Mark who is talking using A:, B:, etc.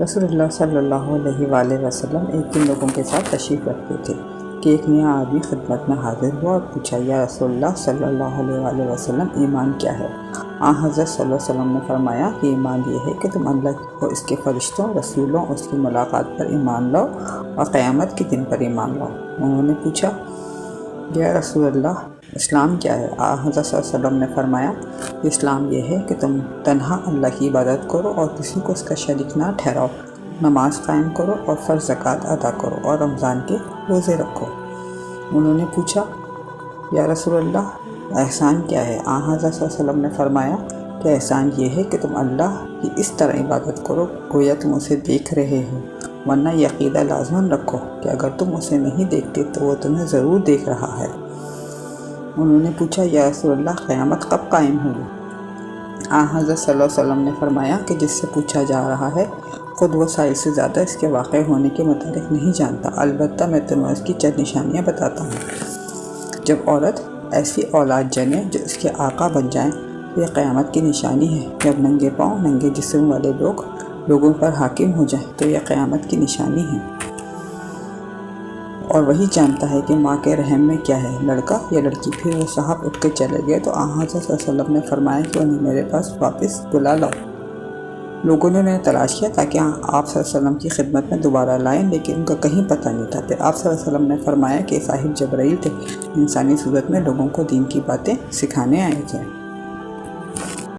A: رسول اللہ صلی اللہ علیہ وآلہ وسلم ایک دن لوگوں کے ساتھ تشریف رکھتے تھے کہ ایک نیا آدمی خدمت میں حاضر ہوا اور پوچھا، یا رسول اللہ صلی اللہ علیہ وآلہ وسلم، ایمان کیا ہے؟ حضرت صلی اللہ علیہ وسلم نے فرمایا کہ ایمان یہ ہے کہ تم اللہ اور اس کے فرشتوں، رسولوں اور اس کی ملاقات پر ایمان لاؤ اور قیامت کے دن پر ایمان لاؤ۔ انہوں نے پوچھا، یا رسول اللہ، اسلام کیا ہے؟ حضرت صلی اللہ علیہ وسلم نے فرمایا کہ اسلام یہ ہے کہ تم تنہا اللہ کی عبادت کرو اور کسی کو اس کا شریک نہ ٹھہراؤ، نماز قائم کرو اور فرض زکوٰۃ ادا کرو اور رمضان کے روزے رکھو۔ انہوں نے پوچھا، یا رسول اللہ، احسان کیا ہے؟ حضرت صلی اللہ علیہ وسلم نے فرمایا کہ احسان یہ ہے کہ تم اللہ کی اس طرح عبادت کرو گویا تم اسے دیکھ رہے ہو، ورنہ یہ عقیدہ لازماً رکھو کہ اگر تم اسے نہیں دیکھتے تو وہ تمہیں ضرور دیکھ رہا ہے۔ انہوں نے پوچھا، یا رسول اللہ، قیامت کب قائم ہوگی؟ حضرت صلی اللہ علیہ وسلم نے فرمایا کہ جس سے پوچھا جا رہا ہے خود وہ سائل سے زیادہ اس کے واقع ہونے کے متعلق نہیں جانتا، البتہ میں تمہیں اس کی چند نشانیاں بتاتا ہوں۔ جب عورت ایسی اولاد جنے جو اس کے آقا بن جائیں تو یہ قیامت کی نشانی ہے۔ جب ننگے پاؤں، ننگے جسم والے لوگ لوگوں پر حاکم ہو جائیں تو یہ قیامت کی نشانی ہے۔ اور وہی جانتا ہے کہ ماں کے رحم میں کیا ہے، لڑکا یا لڑکی۔ پھر وہ صاحب اٹھ کے چلے گئے تو حضرت صلی اللہ علیہ وسلم نے فرمایا کہ انہیں میرے پاس واپس بلا لاؤ۔ لوگوں نے انہیں تلاش کیا تاکہ آپ صلی اللہ علیہ وسلم کی خدمت میں دوبارہ لائیں، لیکن ان کا کہیں پتہ نہیں تھا۔ پھر آپ صلی اللہ علیہ وسلم نے فرمایا کہ صاحب جبرائیل تھے، انسانی صورت میں لوگوں کو دین کی باتیں سکھانے آئے تھے۔